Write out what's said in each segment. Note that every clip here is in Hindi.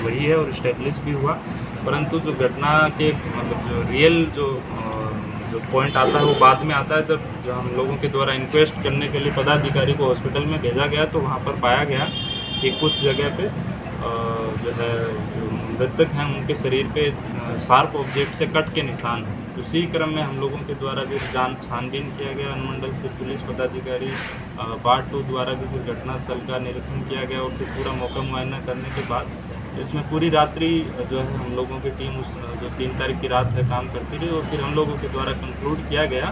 वही है और इस्टेब्लिश भी हुआ, परंतु जो घटना के मतलब जो रियल जो पॉइंट आता है वो बाद में आता है, जब हम लोगों के द्वारा इंक्वेस्ट करने के लिए पदाधिकारी को हॉस्पिटल में भेजा गया तो वहाँ पर पाया गया कि कुछ जगह पे जो है जो मृतक हैं उनके शरीर पे शार्प ऑब्जेक्ट से कट के निशान हैं। उसी क्रम में हम लोगों के द्वारा भी छानबीन किया गया। अनुमंडल के पुलिस पदाधिकारी पार्ट 2 द्वारा भी फिर घटनास्थल का निरीक्षण किया गया और फिर पूरा मौका मुआयना करने के बाद इसमें पूरी रात्रि जो है हम लोगों की टीम उस जो 3 तारीख की रात है काम करती रही और फिर हम लोगों के द्वारा कंक्लूड किया गया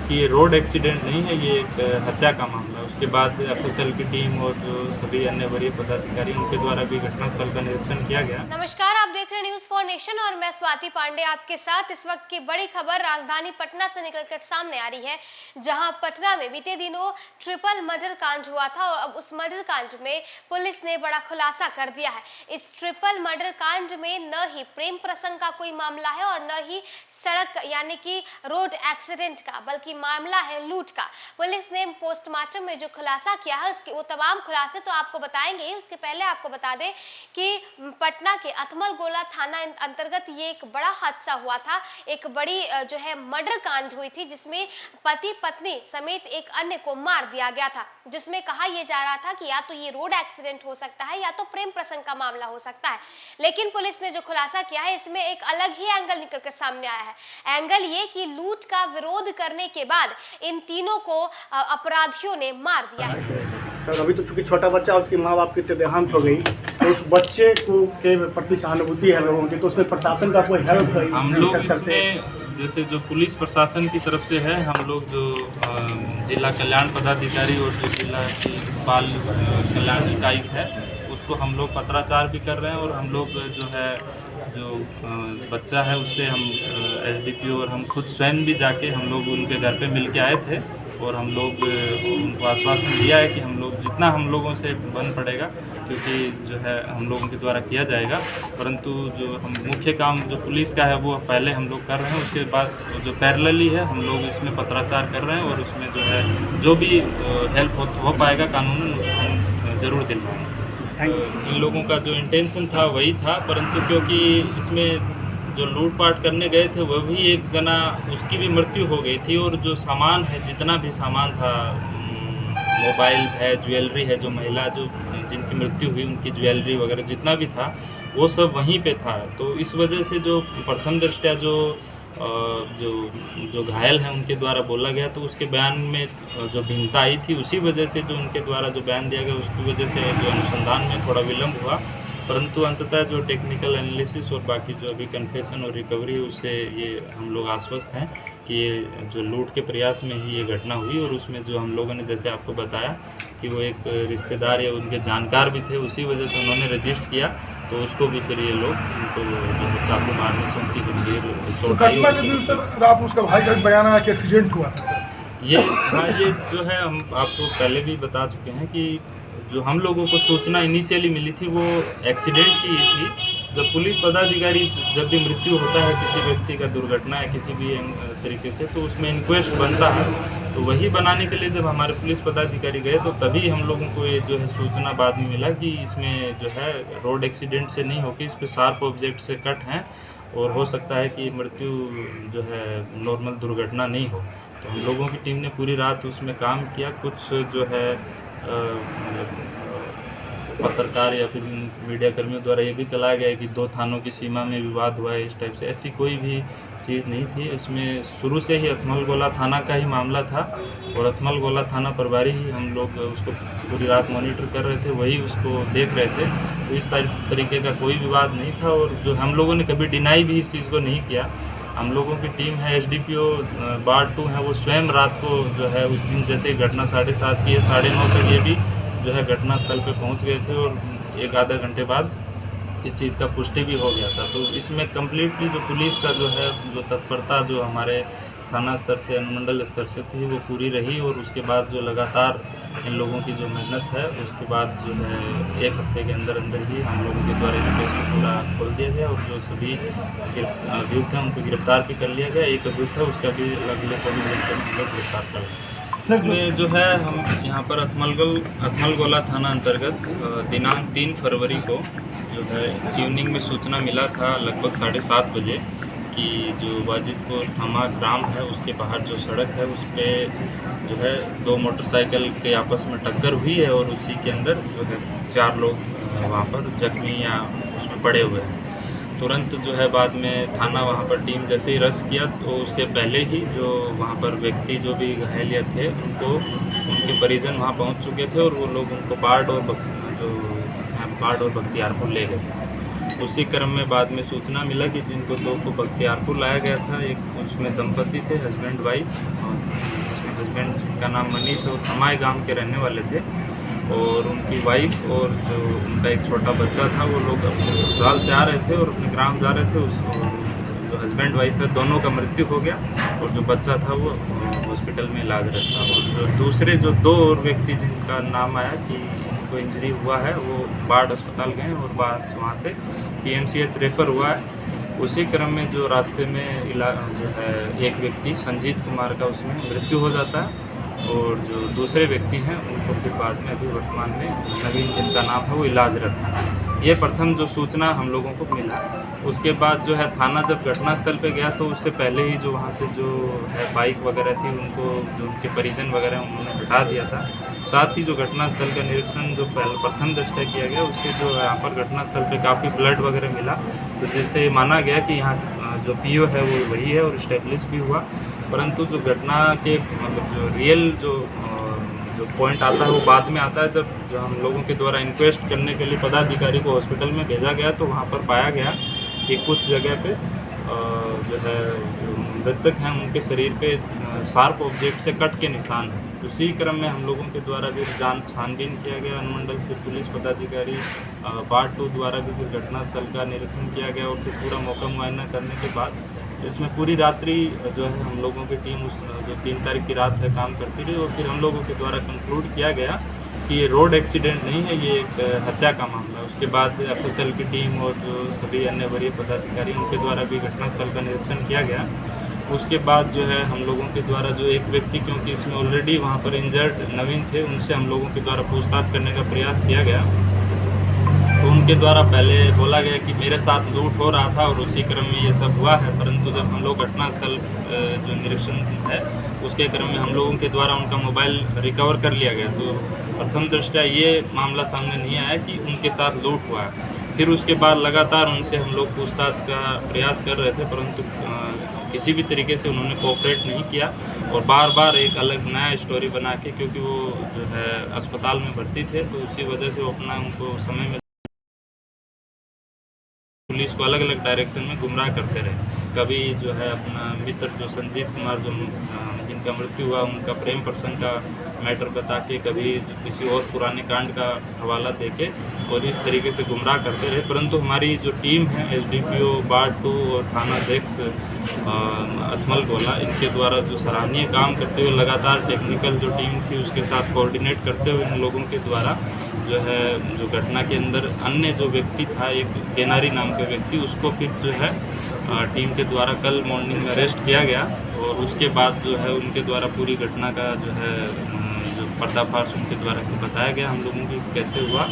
कि ये रोड एक्सीडेंट नहीं है, ये एक हत्या का मामला है। उसके बाद एफएसएल की टीम और जो सभी अन्य वरीय पदाधिकारी उनके द्वारा भी घटनास्थल का निरीक्षण किया गया। नमस्कार, आप देख रहे हैं न्यूज़ फॉर नेशन और मैं स्वाति पांडे आपके साथ। इस वक्त की बड़ी खबर राजधानी पटना से निकलकर सामने आ रही है, जहां पटना में बीते दिनों ट्रिपल मर्डर कांड हुआ था और अब उस मर्डर कांड में पुलिस ने बड़ा खुलासा कर दिया है। इस ट्रिपल मर्डर कांड में न ही प्रेम प्रसंग का कोई मामला है और न ही सड़क यानी कि रोड एक्सीडेंट का, बल्कि मामला है लूट का। पुलिस ने पोस्टमार्टम में जो खुलासा किया है उसके वो तमाम खुलासे तो आपको बताएंगे। उसके पहले आपको बता दें कि पटना के अथमल गोला थाना अंतर्गत ये एक बड़ा हादसा हुआ था। एक बड़ी जो है मर्डर कांड हुई थी जिसमें पति पत्नी समेत एक अन्य को मार दिया गया था, जिसमें कहा यह जा रहा था कि या तो ये रोड एक्सीडेंट हो सकता है या तो प्रेम प्रसंग का मामला हो सकता है। लेकिन पुलिस ने जो खुलासा किया है इसमें एक अलग ही एंगल निकल कर सामने आया है। एंगल ये कि लूट का विरोध करने के बाद इन तीनों को अपराधियों ने मार दिया है। सर, अभी तो चूंकि छोटा बच्चा उसके माँ बाप की देहांत हो गई, तो उस बच्चे को के प्रति सहानुभूति है लोगों की, तो उसमें प्रशासन का कोई हेल्प है? हम लोग इसमें जैसे जो पुलिस प्रशासन की तरफ से है, हम लोग जो जिला कल्याण पदाधिकारी और जो जिला की बाल कल्याण इकाई है उसको हम लोग पत्राचार भी कर रहे हैं और हम लोग जो है जो बच्चा है उससे हम एसडीपीओ और हम खुद स्वयं भी जाके हम लोग उनके घर पे मिल के आए थे और हम लोग उनको आश्वासन दिया है कि हम लोग जितना हम लोगों से बन पड़ेगा, क्योंकि जो है हम लोगों के द्वारा किया जाएगा, परंतु जो हम मुख्य काम जो पुलिस का है वो पहले हम लोग कर रहे हैं। उसके बाद जो पैरेलली है हम लोग इसमें पत्राचार कर रहे हैं और उसमें जो है जो भी हेल्प हो पाएगा कानूनन उसको हम ज़रूर दिलवाएंगे। इन लोगों का जो इंटेंशन था वही था, परंतु क्योंकि इसमें जो लूटपाट करने गए थे वह भी एक जना उसकी भी मृत्यु हो गई थी और जो सामान है जितना भी सामान था, मोबाइल है, ज्वेलरी है, जो महिला जो जिनकी मृत्यु हुई उनकी ज्वेलरी वगैरह जितना भी था वो सब वहीं पे था। तो इस वजह से जो प्रथम दृष्टया जो घायल हैं उनके द्वारा बोला गया तो उसके बयान में जो भिन्नता आई थी, उसी वजह से जो उनके द्वारा जो बयान दिया गया उसकी वजह से जो अनुसंधान में थोड़ा विलम्ब हुआ, परंतु अंततः जो टेक्निकल एनालिसिस और बाकी जो अभी कन्फेशन और रिकवरी है उससे ये हम लोग आश्वस्त हैं कि ये जो लूट के प्रयास में ही ये घटना हुई और उसमें जो हम लोगों ने जैसे आपको बताया कि वो एक रिश्तेदार या उनके जानकार भी थे, उसी वजह से उन्होंने रजिस्ट किया, तो उसको भी फिर ये लोग उनको जो चाकू मारने से उनकी गंभीर चोट आई। घटना के दिन सर रात उसका भाई का बयान आया कि एक्सीडेंट हुआ था सर। ये हाँ, ये जो है हम आपको पहले भी बता चुके हैं कि जो हम लोगों को सूचना इनिशियली मिली थी वो एक्सीडेंट की ही थी। जब पुलिस पदाधिकारी जब भी मृत्यु होता है किसी व्यक्ति का दुर्घटना या किसी भी तरीके से, तो उसमें इंक्वेस्ट बनता है, तो वही बनाने के लिए जब हमारे पुलिस पदाधिकारी गए तो तभी हम लोगों को ये जो है सूचना बाद में मिला कि इसमें जो है रोड एक्सीडेंट से नहीं होकर इस पर शार्प ऑब्जेक्ट से कट हैं और हो सकता है कि मृत्यु जो है नॉर्मल दुर्घटना नहीं हो। तो हम लोगों की टीम ने पूरी रात उसमें काम किया। कुछ जो है पत्रकार या फिर मीडिया कर्मियों द्वारा ये भी चलाया गया है कि 2 थानों की सीमा में विवाद हुआ है, इस टाइप से ऐसी कोई भी चीज़ नहीं थी। इसमें शुरू से ही अथमल गोला थाना का ही मामला था और अथमल गोला थाना प्रभारी ही हम लोग उसको पूरी रात मॉनिटर कर रहे थे, वही उसको देख रहे थे, तो इस तरीके का कोई विवाद नहीं था और जो हम लोगों ने कभी डिनाई भी इस चीज़ को नहीं किया। हम लोगों की टीम है एसडीपीओ वार्ड 2 है, वो स्वयं रात को जो है उस दिन जैसे घटना 7:30 की है 9:30 तक ये भी जो है घटनास्थल पे पहुंच गए थे और एक आधा घंटे बाद इस चीज़ का पुष्टि भी हो गया था। तो इसमें कम्प्लीटली जो पुलिस का जो है जो तत्परता जो हमारे थाना स्तर से अनुमंडल स्तर से थी वो पूरी रही और उसके बाद जो लगातार इन लोगों की जो मेहनत है उसके बाद जो है 1 हफ्ते के अंदर ही हम लोगों के द्वारा इस केस को पूरा खोल दिया गया और जो सभी अभियुक्त हैं उनको गिरफ्तार भी कर लिया गया। एक अभियुक्त है उसका भी अगले 24 घंटे में हम लोग गिरफ्तार कर लेंगे। इसमें जो है हम यहाँ पर अथमल गोला थाना अंतर्गत दिनांक 3 फरवरी को जो है इवनिंग में सूचना मिला था लगभग 7:30 बजे कि जो वाजिदपुर थमा ग्राम है उसके बाहर जो सड़क है उस पर जो है 2 मोटरसाइकिल के आपस में टक्कर हुई है और उसी के अंदर जो है 4 लोग वहाँ पर जख्मी या उसमें पड़े हुए हैं। तुरंत जो है बाद में थाना वहाँ पर टीम जैसे ही रश किया तो उससे पहले ही जो वहाँ पर व्यक्ति जो भी घायल थे उनको उनके परिजन वहाँ पहुँच चुके थे और वो लोग उनको बाढ़ और बख्तियारपुर ले गए। उसी क्रम में बाद में सूचना मिला कि जिनको 2 को बख्तियारपुर लाया गया था, एक उसमें दंपति थे हस्बैंड वाइफ, और हस्बैंड का नाम मनीष और थमाए गांव के रहने वाले थे, और उनकी वाइफ और जो उनका एक छोटा बच्चा था वो लोग अपने ससुराल से आ रहे थे और अपने ग्राम जा रहे थे। उस जो हस्बैंड वाइफ है दोनों का मृत्यु हो गया और जो बच्चा था वो हॉस्पिटल में इलाजरत था। और जो दूसरे जो 2 और व्यक्ति जिनका नाम आया कि उनको इंजरी हुआ है वो बाढ़ अस्पताल गए और वहाँ से PMCH रेफ़र हुआ है। उसी क्रम में जो रास्ते में जो है एक व्यक्ति संजीत कुमार का उसमें मृत्यु हो जाता है और जो दूसरे व्यक्ति हैं उनको फिर बाद में अभी वर्तमान में नवीन जिनका नाम है वो इलाजरत है। ये प्रथम जो सूचना हम लोगों को मिला। उसके बाद जो है थाना जब घटनास्थल पे गया तो उससे पहले ही जो वहाँ से जो है बाइक वगैरह थी उनको जो उनके परिजन वगैरह उन्होंने हटा दिया था। साथ ही जो घटनास्थल का निरीक्षण जो प्रथम दृष्टया किया गया उससे जो यहाँ पर घटनास्थल पे काफ़ी ब्लड वगैरह मिला, तो जिससे माना गया कि यहाँ जो PO है वो वही है और इस्टेब्लिश भी हुआ। परंतु जो घटना के मतलब जो रियल जो पॉइंट आता है वो बाद में आता है। जब जो हम लोगों के द्वारा इंक्वेस्ट करने के लिए पदाधिकारी को हॉस्पिटल में भेजा गया तो वहाँ पर पाया गया कि कुछ जगह पे जो है मृतक हैं उनके शरीर पे शार्प ऑब्जेक्ट से कट के निशान हैं। उसी क्रम में हम लोगों के द्वारा भी छानबीन किया गया। अनुमंडल फिर पुलिस पदाधिकारी पार्ट 2 द्वारा भी फिर घटनास्थल का निरीक्षण किया गया और फिर पूरा मौका मुआयना करने के बाद इसमें पूरी रात्रि जो है हम लोगों की टीम उस जो 3 तारीख की रात है काम करती रही और फिर हम लोगों के द्वारा कंक्लूड किया गया कि ये रोड एक्सीडेंट नहीं है, ये एक हत्या का मामला है। उसके बाद FSL की टीम और जो सभी अन्य वरीय पदाधिकारी उनके द्वारा भी घटनास्थल का निरीक्षण किया गया। उसके बाद जो है हम लोगों के द्वारा जो एक व्यक्ति, क्योंकि इसमें ऑलरेडी वहाँ पर इंजर्ड नवीन थे, उनसे हम लोगों के द्वारा पूछताछ करने का प्रयास किया गया। तो उनके द्वारा पहले बोला गया कि मेरे साथ लूट हो रहा था और उसी क्रम में ये सब हुआ है, परंतु जब हम लोग घटनास्थल जो निरीक्षण है उसके क्रम में हम लोगों के द्वारा उनका मोबाइल रिकवर कर लिया गया। तो प्रथम दृष्टया ये मामला सामने नहीं आया कि उनके साथ लूट हुआ है। फिर उसके बाद लगातार उनसे हम लोग पूछताछ का प्रयास कर रहे थे, परंतु किसी भी तरीके से उन्होंने कोऑपरेट नहीं किया और बार बार एक अलग नया स्टोरी बना के, क्योंकि वो जो है अस्पताल में भर्ती थे तो उसी वजह से वो अपना उनको समय में पुलिस को अलग अलग डायरेक्शन में गुमराह करते रहे। कभी जो है अपना मित्र जो संजीत कुमार जो जिनका मृत्यु हुआ उनका प्रेम प्रसंग का मैटर बता के, कभी किसी और पुराने कांड का हवाला देके और इस तरीके से गुमराह करते रहे। परंतु हमारी जो टीम है SDPO वार्ड 2 और थाना अध्यक्ष अथमल गोला, इनके द्वारा जो सराहनीय काम करते हुए लगातार टेक्निकल जो टीम थी उसके साथ कोऑर्डिनेट करते हुए इन लोगों के द्वारा जो है जो घटना के अंदर अन्य जो व्यक्ति था, एक केनारी नाम के व्यक्ति, उसको फिर जो है टीम के द्वारा कल मॉर्निंग में अरेस्ट किया गया और उसके बाद जो है उनके द्वारा पूरी घटना का जो है जो पर्दाफाश उनके द्वारा बताया गया हम लोगों की कैसे हुआ।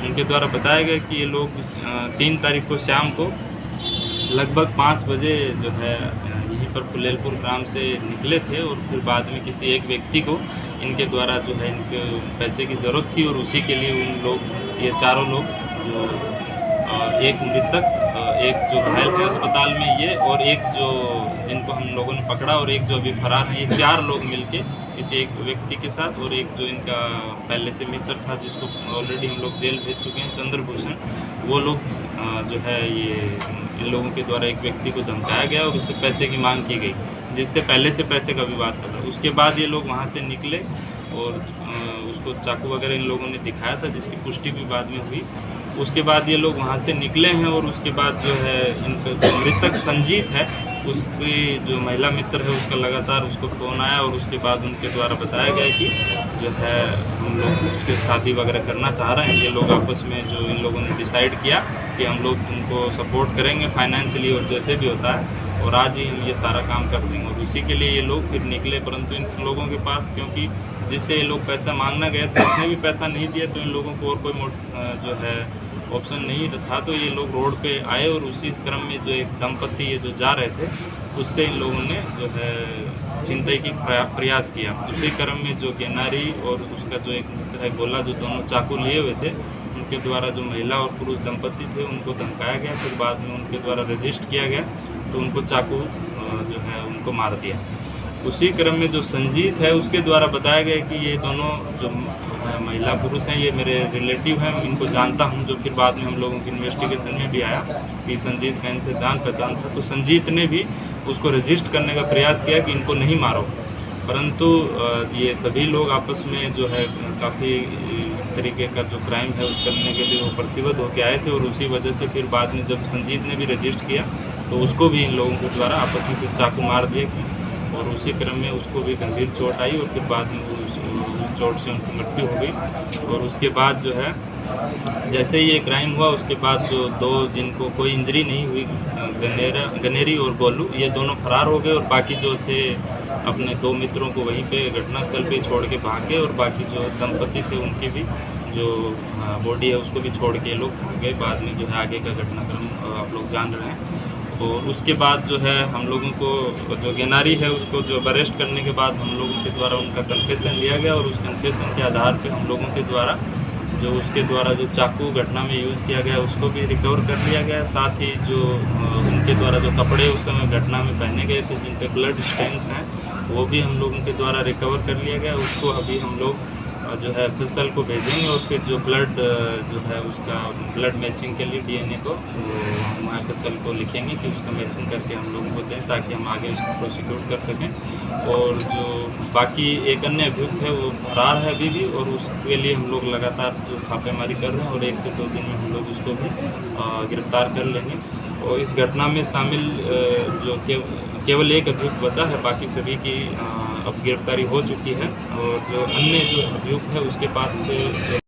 उनके द्वारा बताया गया कि ये लोग 3 तारीख को शाम को लगभग 5 बजे जो है यहीं पर फुलेलपुर ग्राम से निकले थे और फिर बाद में किसी एक व्यक्ति को इनके द्वारा जो है इनके पैसे की ज़रूरत थी और उसी के लिए उन लोग ये चारों लोग जो एक मृतक, एक जो घायल है अस्पताल में ये, और एक जो जिनको हम लोगों ने पकड़ा और एक जो अभी फरार है, ये 4 लोग मिलके किसी एक व्यक्ति के साथ और एक जो इनका पहले से मित्र था जिसको ऑलरेडी हम लोग जेल भेज चुके हैं, चंद्रभूषण, वो लोग जो है ये इन लोगों के द्वारा एक व्यक्ति को धमकाया गया और उससे पैसे की मांग की गई, जिससे पहले से पैसे का विवाद चल रहा। उसके बाद ये लोग वहाँ से निकले और उसको चाकू वगैरह इन लोगों ने दिखाया था, जिसकी पुष्टि भी बाद में हुई। उसके बाद ये लोग वहाँ से निकले हैं और उसके बाद जो है इनका जो मृतक संजीत है उसकी जो महिला मित्र है उसका लगातार उसको फ़ोन आया और उसके बाद उनके द्वारा बताया गया कि जो है हम लोग उसके शादी वगैरह करना चाह रहे हैं। ये लोग आपस में जो इन लोगों ने डिसाइड किया कि हम लोग उनको सपोर्ट करेंगे फाइनेंशियली और जैसे भी होता है और आज ही ये सारा काम कर देंगे और उसी के लिए ये लोग फिर निकले। परंतु इन लोगों के पास क्योंकि जिससे ये लोग पैसा मांगना गए थे उसने भी पैसा नहीं दिया, तो इन लोगों को और कोई जो है ऑप्शन नहीं था, तो ये लोग रोड पे आए और उसी क्रम में जो एक दंपति ये जो जा रहे थे उससे इन लोगों ने जो है छिनतई की प्रयास किया। उसी क्रम में जो गेनारी और उसका जो एक मित्र है गोला, जो दोनों चाकू लिए हुए थे, उनके द्वारा जो महिला और पुरुष दंपति थे उनको धमकाया गया। फिर बाद में उनके द्वारा रजिस्ट किया गया तो उनको चाकू जो है उनको मार दिया। उसी क्रम में जो संजीत है उसके द्वारा बताया गया कि ये दोनों जो महिला पुरुष हैं ये मेरे रिलेटिव हैं, इनको जानता हूं। जो फिर बाद में हम लोगों की इन्वेस्टिगेशन में भी आया कि संजीत का इनसे जान पहचान था, तो संजीत ने भी उसको रजिस्ट करने का प्रयास किया कि इनको नहीं मारो, परंतु ये सभी लोग आपस में जो है काफ़ी इस तरीके का जो क्राइम है उस करने के लिए वो प्रतिबद्ध होकर आए थे। और उसी वजह से फिर बाद में जब संजीत ने भी रजिस्ट किया तो उसको भी इन लोगों के द्वारा आपस में फिर चाकू मार दिया और उसी क्रम में उसको भी गंभीर चोट आई और फिर बाद में उस चोट से उनकी मृत्यु हो गई। और उसके बाद जो है जैसे ही ये क्राइम हुआ उसके बाद जो दो जिनको कोई इंजरी नहीं हुई, गनेरी और गोलू, ये दोनों फरार हो गए और बाकी जो थे अपने दो मित्रों को वहीं पे घटनास्थल पे छोड़ के भाग गए और बाकी जो दंपति थे उनकी भी जो बॉडी है उसको भी छोड़ के लोग भाग गए। बाद में जो है आगे का घटनाक्रम आप लोग जान रहे हैं। और उसके बाद जो है हम लोगों को जो गेनारी है उसको जो अरेस्ट करने के बाद हम लोगों के द्वारा उनका कन्फेशन लिया गया और उस कन्फेशन के आधार पे हम लोगों के द्वारा जो उसके द्वारा जो चाकू घटना में यूज़ किया गया उसको भी रिकवर कर लिया गया। साथ ही जो उनके द्वारा जो कपड़े उस समय घटना में पहने गए थे जिन पे ब्लड स्टेन्स हैं वो भी हम लोगों के द्वारा रिकवर कर लिया गया। उसको अभी हम लोग जो है FSL को भेजेंगे और फिर जो ब्लड जो है उसका ब्लड मैचिंग के लिए DNA को हम FSL को लिखेंगे कि उसका मैचिंग करके हम लोगों को दें ताकि हम आगे इसको प्रोसिक्यूट कर सकें। और जो बाकी एक अन्य अभियुक्त है वो फरार है अभी भी और उसके लिए हम लोग लगातार जो छापेमारी कर रहे हैं और 1 से 2 दिन में हम लोग उसको भी गिरफ्तार कर लेंगे। और इस घटना में शामिल जो केवल एक अभियुक्त बचा है, बाकी सभी की अब गिरफ्तारी हो चुकी है। और जो अन्य जो अभियुक्त है उसके पास से जो